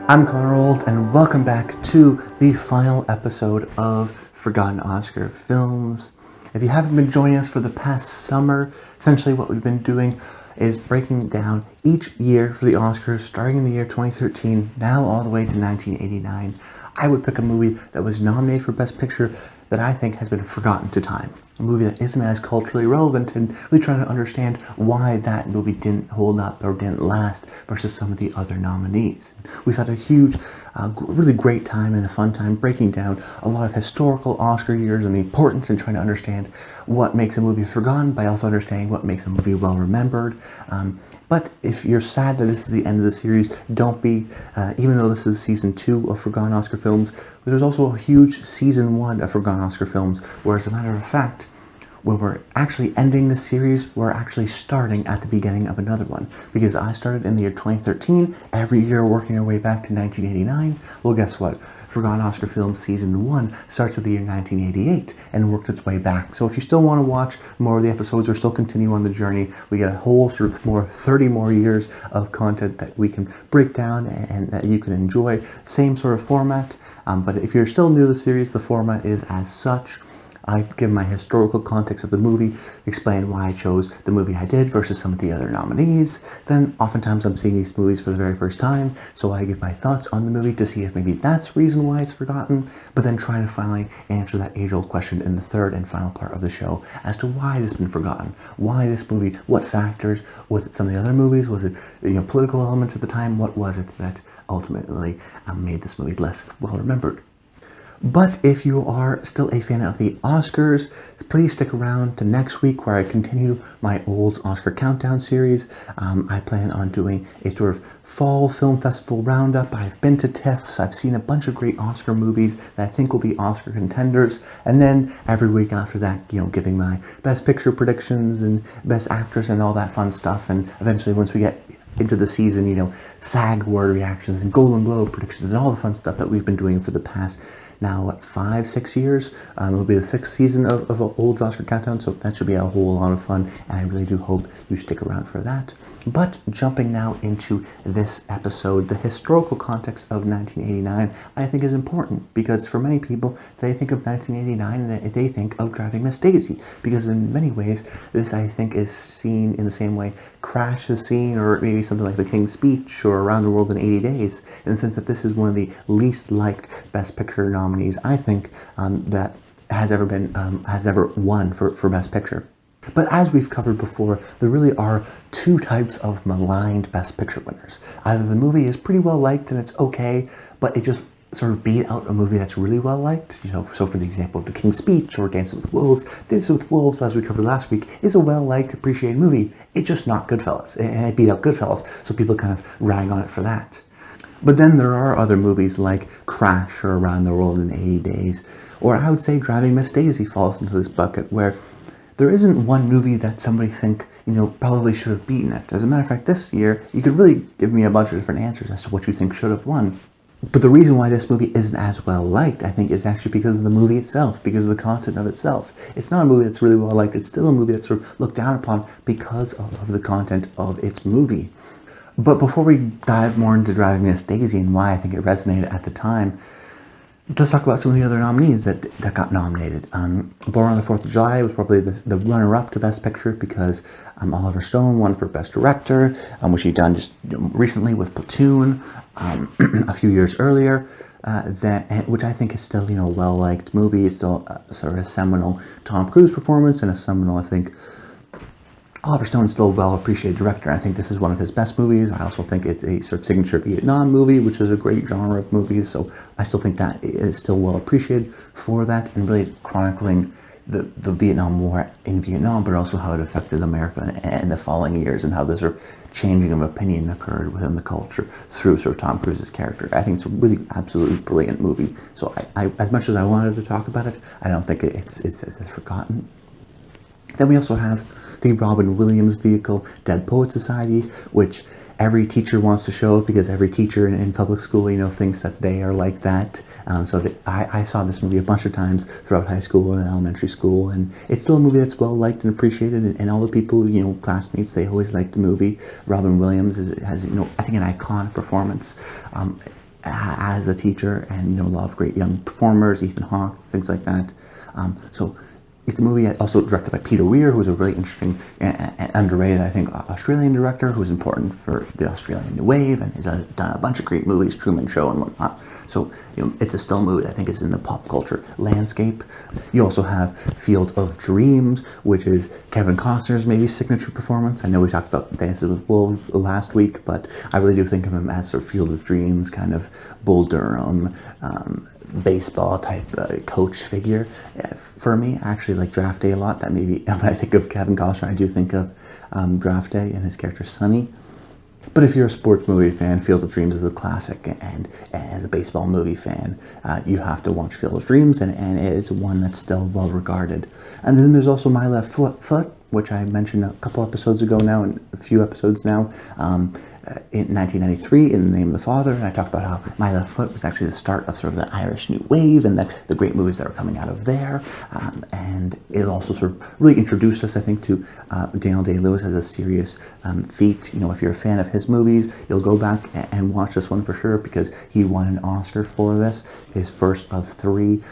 I'm Carl, and welcome back to the final episode of Forgotten Oscar Films. If you haven't been joining us for the past summer, essentially what we've been doing is breaking down each year for the Oscars, starting in the year 2013, now all the way to 1989. I would pick a movie that was nominated for Best Picture that I think has been forgotten to time. A movie that isn't as culturally relevant, and really trying to understand why that movie didn't hold up or didn't last versus some of the other nominees. We've had a huge, really great time and a fun time breaking down a lot of historical Oscar years and the importance in trying to understand what makes a movie forgotten by also understanding what makes a movie well remembered. But if you're sad that this is the end of the series, don't be. Even though this is season 2 of Forgotten Oscar Films, there's also a huge season 1 of Forgotten Oscar Films, where as a matter of fact, when we're actually ending the series, we're actually starting at the beginning of another one. Because I started in the year 2013, every year working our way back to 1989. Well, guess what? Forgotten Oscar Films Season 1 starts at the year 1988 and works its way back. So if you still want to watch more of the episodes or still continue on the journey, we get a whole sort of 30 more years of content that we can break down and that you can enjoy. Same sort of format, but if you're still new to the series, the format is as such. I give my historical context of the movie, explain why I chose the movie I did versus some of the other nominees. Then oftentimes I'm seeing these movies for the very first time, so I give my thoughts on the movie to see if maybe that's the reason why it's forgotten, but then trying to finally answer that age-old question in the third and final part of the show as to why this has been forgotten. Why this movie? What factors? Was it some of the other movies? Was it political elements at the time? What was it that ultimately made this movie less well remembered? But if you are still a fan of the Oscars, please stick around to next week where I continue my old Oscar Countdown series. I plan on doing a sort of fall film festival roundup. I've been to TIFFs, I've seen a bunch of great Oscar movies that I think will be Oscar contenders, and then every week after that, giving my Best Picture predictions and Best Actress and all that fun stuff, and eventually once we get into the season, SAG award reactions and Golden Globe predictions and all the fun stuff that we've been doing for the past now, 5-6 years. It'll be the 6th season of Old Oscar Countdown, so that should be a whole lot of fun, and I really do hope you stick around for that. But jumping now into this episode, the historical context of 1989, I think is important, because for many people, they think of 1989 and they think of Driving Miss Daisy, because in many ways, this I think is seen in the same way Crash is seen, or maybe something like The King's Speech, or Around the World in 80 Days, in the sense that this is one of the least liked Best Picture nominees, I think, that has ever won for Best Picture. But as we've covered before, there really are two types of maligned Best Picture winners. Either the movie is pretty well liked and it's okay, but it just sort of beat out a movie that's really well liked. So for the example of The King's Speech or Dancing with Wolves, Dancing with Wolves, as we covered last week, is a well-liked, appreciated movie. It's just not Goodfellas, and it beat out Goodfellas, so people kind of rag on it for that. But then there are other movies like Crash or Around the World in 80 Days, or I would say Driving Miss Daisy falls into this bucket, where there isn't one movie that somebody think, probably should have beaten it. As a matter of fact, this year, you could really give me a bunch of different answers as to what you think should have won. But the reason why this movie isn't as well liked, I think, is actually because of the movie itself, because of the content of itself. It's not a movie that's really well liked, it's still a movie that's sort of looked down upon because of the content of its movie. But before we dive more into Driving Miss Daisy and why I think it resonated at the time, let's talk about some of the other nominees that got nominated. Born on the 4th of July was probably the runner-up to Best Picture because Oliver Stone won for Best Director, which he done just recently with Platoon a few years earlier. Which I think is still, a well-liked movie. It's still sort of a seminal Tom Cruise performance and a seminal, I think, Oliver Stone is still a well-appreciated director. I think this is one of his best movies. I also think it's a sort of signature Vietnam movie, which is a great genre of movies, so I still think that is still well-appreciated for that, and really chronicling the Vietnam War in Vietnam, but also how it affected America in the following years, and how this sort of changing of opinion occurred within the culture through sort of Tom Cruise's character. I think it's a really absolutely brilliant movie, so I as much as I wanted to talk about it, I don't think it's forgotten. Then we also have the Robin Williams vehicle, Dead Poets Society, which every teacher wants to show because every teacher in public school, thinks that they are like that. I saw this movie a bunch of times throughout high school and elementary school, and it's still a movie that's well liked and appreciated, and all the people, classmates, they always like the movie. Robin Williams has, I think, an iconic performance. as a teacher, and a lot of great young performers, Ethan Hawke, things like that. So it's a movie also directed by Peter Weir, who's a really interesting and underrated, I think, Australian director who's important for the Australian New Wave, and he's done a bunch of great movies, Truman Show and whatnot. So, it's a still movie that I think is in the pop culture landscape. You also have Field of Dreams, which is Kevin Costner's maybe signature performance. I know we talked about Dances with Wolves last week, but I really do think of him as sort of Field of Dreams, kind of Bull Durham, baseball type coach figure for me. I actually like Draft Day a lot. That maybe when I think of Kevin Costner, I do think of Draft Day and his character Sonny. But if you're a sports movie fan, Field of Dreams is a classic, and as a baseball movie fan, you have to watch Field of Dreams, and it is one that's still well regarded. And then there's also My Left Foot, which I mentioned a couple episodes ago now, and a few episodes now, in 1993, In the Name of the Father, and I talked about how My Left Foot was actually the start of sort of the Irish New Wave and the great movies that were coming out of there, and it also sort of really introduced us, I think, to Daniel Day-Lewis as a serious feat. If you're a fan of his movies, you'll go back and watch this one for sure, because he won an Oscar for this, his first of 3,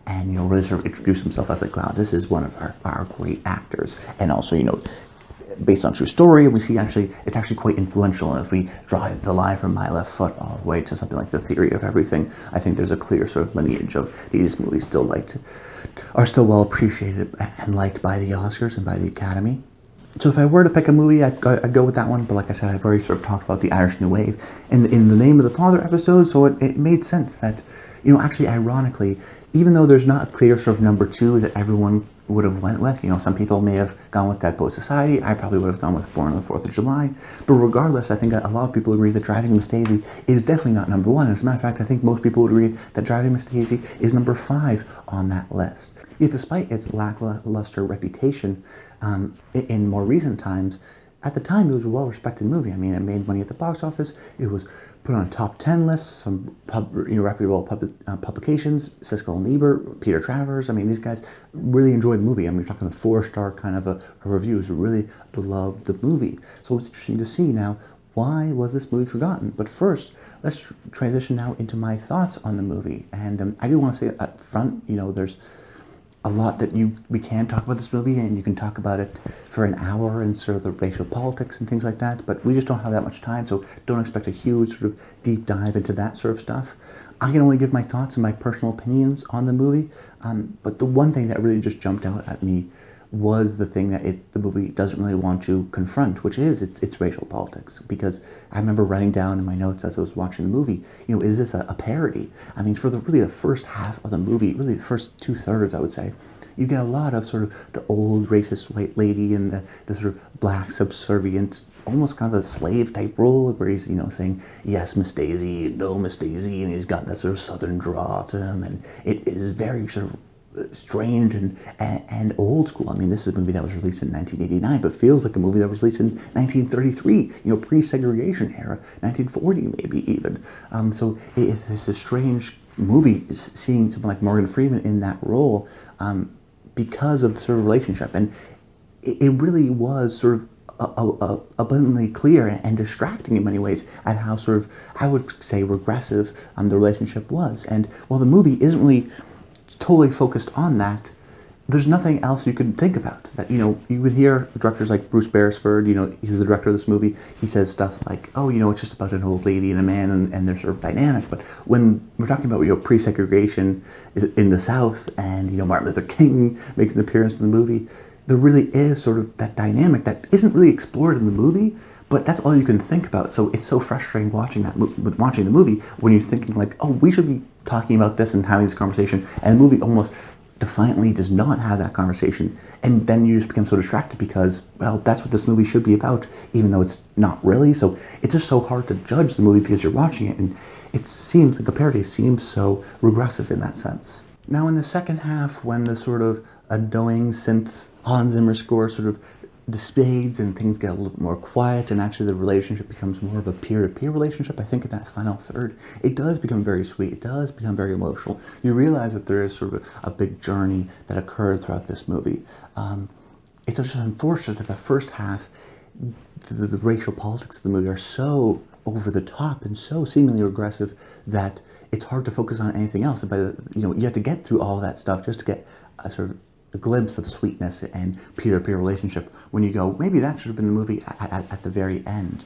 and really sort of introduce himself as like, wow, this is one of our great actors, and also, based on true story, and we see it's actually quite influential. And if we draw the line from My Left Foot all the way to something like The Theory of Everything, I think there's a clear sort of lineage of these movies are still well appreciated and liked by the Oscars and by the Academy. So if I were to pick a movie, I'd go with that one. But like I said, I've already sort of talked about the Irish New Wave in the Name of the Father episode, so it made sense that, actually, ironically, even though there's not a clear sort of number 2 that everyone would have went with, some people may have gone with Dead Poets Society, I probably would have gone with Born on the 4th of July, but regardless, I think a lot of people agree that Driving Miss Daisy is definitely not number 1. As a matter of fact, I think most people would agree that Driving Miss Daisy is number 5 on that list. Yet despite its lackluster reputation in more recent times, at the time, it was a well-respected movie. I mean, it made money at the box office. It was put on top 10 lists, some reputable publications, Siskel and Ebert, Peter Travers. I mean, these guys really enjoyed the movie. I mean, you're talking a 4-star kind of a review. It was a really beloved movie. So it's interesting to see now, why was this movie forgotten? But first, let's transition now into my thoughts on the movie. And I do want to say up front, there's a lot that we can talk about this movie, and you can talk about it for an hour and sort of the racial politics and things like that, but we just don't have that much time, so don't expect a huge sort of deep dive into that sort of stuff. I can only give my thoughts and my personal opinions on the movie, but the one thing that really just jumped out at me was the thing that the movie doesn't really want to confront, which is its racial politics. Because I remember writing down in my notes as I was watching the movie, is this a parody? I mean, for the first half of the movie, really the first 2/3, I would say, you get a lot of sort of the old racist white lady and the sort of black subservient, almost kind of a slave type role, where he's saying yes, Miss Daisy, no, Miss Daisy, and he's got that sort of southern drawl to him, and it is very sort of strange and old school. I mean, this is a movie that was released in 1989, but feels like a movie that was released in 1933, pre-segregation era, 1940 maybe even. So it's a strange movie seeing someone like Morgan Freeman in that role, because of the sort of relationship, and it really was sort of abundantly clear and distracting in many ways at how sort of, I would say, regressive the relationship was. And while the movie isn't really totally focused on that, there's nothing else you could think about. That you would hear directors like Bruce Beresford, he was the director of this movie, he says stuff like, oh, it's just about an old lady and a man and they're sort of dynamic. But when we're talking about pre-segregation in the South, and Martin Luther King makes an appearance in the movie, there really is sort of that dynamic that isn't really explored in the movie, but that's all you can think about. So it's so frustrating watching the movie when you're thinking like, oh, we should be talking about this and having this conversation, and the movie almost defiantly does not have that conversation, and then you just become so distracted because, well, that's what this movie should be about, even though it's not really. So it's just so hard to judge the movie because you're watching it, and it seems like a parody, seems so regressive in that sense. Now in the second half, when the sort of annoying synth Hans Zimmer score sort of dissipates and things get a little bit more quiet, and actually the relationship becomes more of a peer-to-peer relationship, I think in that final third, it does become very sweet. It does become very emotional. You realize that there is sort of a big journey that occurred throughout this movie. It's just unfortunate that the first half, the racial politics of the movie are so over the top and so seemingly regressive that it's hard to focus on anything else. But you have to get through all that stuff just to get a sort of a glimpse of sweetness and peer-to-peer relationship. When you go, maybe that should have been the movie at the very end.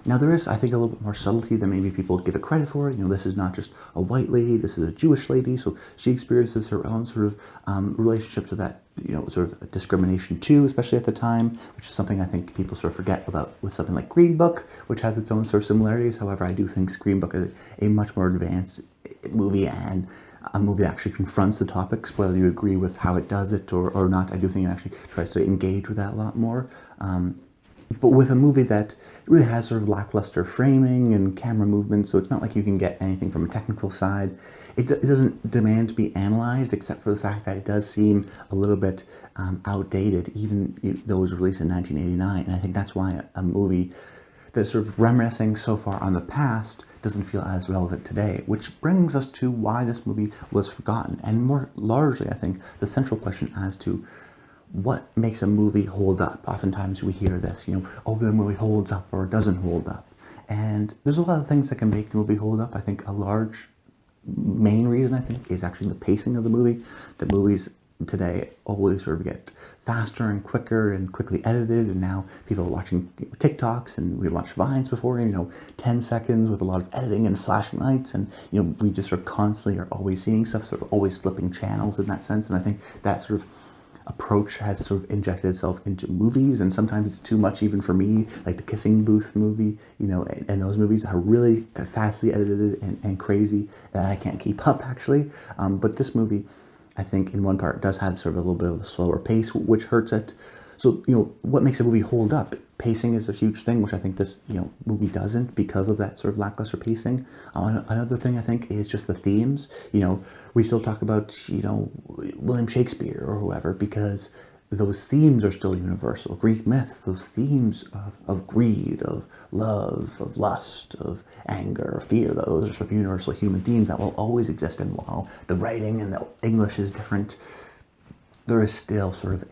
Now there is, I think, a little bit more subtlety than maybe people give it credit for. This is not just a white lady, this is a Jewish lady, so she experiences her own sort of relationships with that, sort of discrimination too, especially at the time, which is something I think people sort of forget about with something like Green Book, which has its own sort of similarities. However, I do think Green Book is a much more advanced movie, and a movie that actually confronts the topics, whether you agree with how it does it or not. I do think it actually tries to engage with that a lot more. But with a movie that really has sort of lackluster framing and camera movement, so it's not like you can get anything from a technical side. It doesn't demand to be analyzed, except for the fact that it does seem a little bit outdated, even though it was released in 1989. And I think that's why a movie that's sort of reminiscing so far on the past doesn't feel as relevant today, which brings us to why this movie was forgotten, and more largely, I think, the central question as to what makes a movie hold up. Oftentimes we hear this, oh, the movie holds up or doesn't hold up. And there's a lot of things that can make the movie hold up. I think a large main reason, I think, is actually the pacing of the movie. The movies today always sort of get faster and quicker and quickly edited, and now people are watching TikToks, and we watched Vines before, 10 seconds with a lot of editing and flashing lights, and we just sort of constantly are always seeing stuff, sort of always flipping channels in that sense. And I think that sort of approach has sort of injected itself into movies, and sometimes it's too much even for me, like the Kissing Booth movie, and those movies are really fastly edited and crazy that I can't keep up, actually. But this movie, I think, in one part, does have sort of a little bit of a slower pace, which hurts it. So, what makes a movie hold up? Pacing is a huge thing, which I think this, movie doesn't, because of that sort of lackluster pacing. Another thing I think is just the themes. We still talk about, William Shakespeare or whoever, because those themes are still universal. Greek myths, those themes of greed, of love, of lust, of anger, of fear, those are sort of universal human themes that will always exist. And while the writing and the English is different, there is still sort of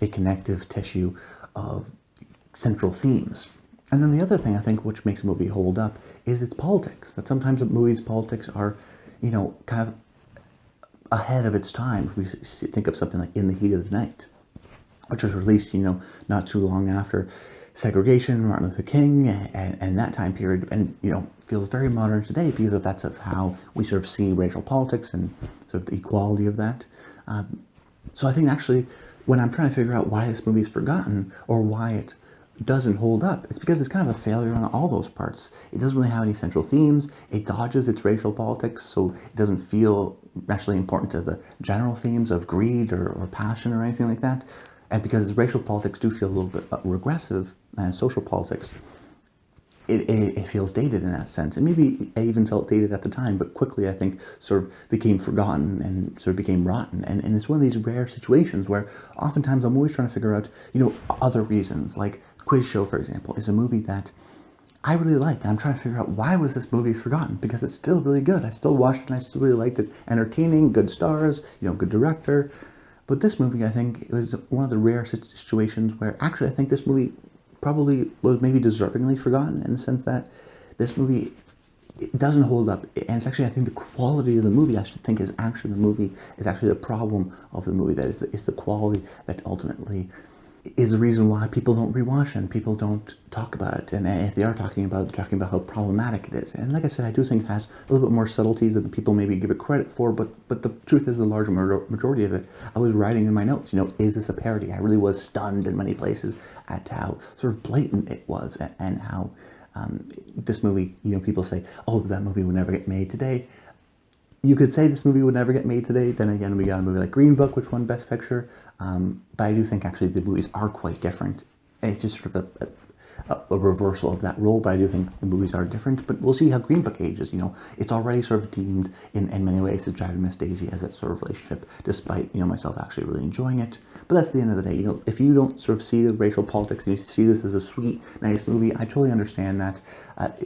a connective tissue of central themes. And then the other thing I think which makes a movie hold up is its politics. That sometimes a movie's politics are, kind of ahead of its time. If we think of something like In the Heat of the Night, which was released, not too long after segregation, Martin Luther King, and that time period, and, feels very modern today because that's of how we sort of see racial politics and sort of the equality of that. So I think actually, when I'm trying to figure out why this movie is forgotten or why it doesn't hold up, it's because it's kind of a failure on all those parts. It doesn't really have any central themes. It dodges its racial politics, so it doesn't feel actually important to the general themes of greed or passion or anything like that. And because racial politics do feel a little bit regressive, and social politics, it feels dated in that sense. And maybe it even felt dated at the time, but quickly I think sort of became forgotten and sort of became rotten. And it's one of these rare situations where oftentimes I'm always trying to figure out, other reasons. Like Quiz Show, for example, is a movie that I really liked, and I'm trying to figure out why was this movie forgotten, because it's still really good. I still watched it and I still really liked it. Entertaining, good stars, good director. But this movie, I think, was one of the rare situations where actually I think this movie probably was maybe deservingly forgotten, in the sense that this movie, it doesn't hold up. And it's actually, I think, the quality of the movie, I should think, is actually the problem of the movie. That is the quality that ultimately is the reason why people don't rewatch it and people don't talk about it. And if they are talking about it, they're talking about how problematic it is. And like I said, I do think it has a little bit more subtleties than people maybe give it credit for, but the truth is the large majority of it, I was writing in my notes, is this a parody? I really was stunned in many places at how sort of blatant it was, and how this movie, people say, oh, that movie would never get made today. You could say this movie would never get made today. Then again, we got a movie like Green Book, which won Best Picture. But I do think actually the movies are quite different. And it's just sort of a reversal of that role. But I do think the movies are different. But we'll see how Green Book ages. It's already sort of deemed in many ways to Drive Miss Daisy as that sort of relationship, despite myself actually really enjoying it. But that's the end of the day. If you don't sort of see the racial politics and you see this as a sweet, nice movie, I totally understand that.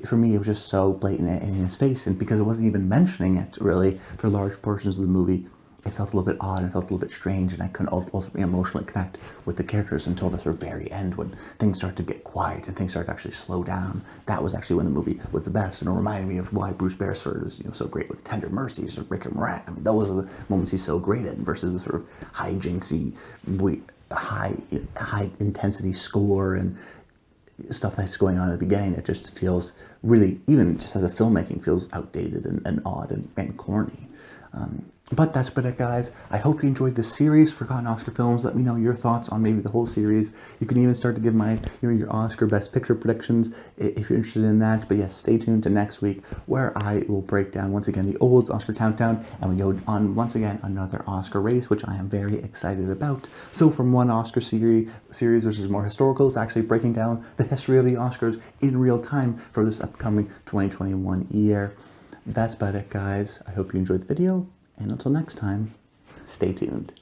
For me, it was just so blatant and in his face, and because it wasn't even mentioning it really for large portions of the movie, it felt a little bit odd and felt a little bit strange, and I couldn't ultimately emotionally connect with the characters until the sort of very end, when things start to get quiet and things start to actually slow down. That was actually when the movie was the best, and it reminded me of why Bruce Beresford is, so great with Tender Mercies or Rick and Morat. I mean, those are the moments he's so great at, versus the sort of hijinksy, high intensity score and stuff that's going on at the beginning. It just feels really, even just as a filmmaking, feels outdated and odd and corny. But that's about it, guys. I hope you enjoyed this series, Forgotten Oscar Films. Let me know your thoughts on maybe the whole series. You can even start to give my your Oscar Best Picture predictions if you're interested in that. But yes, stay tuned to next week, where I will break down once again the old Oscar countdown, and we go on once again another Oscar race, which I am very excited about. So from one Oscar series which is more historical, to actually breaking down the history of the Oscars in real time for this upcoming 2021 year. That's about it, guys. I hope you enjoyed the video. And until next time, stay tuned.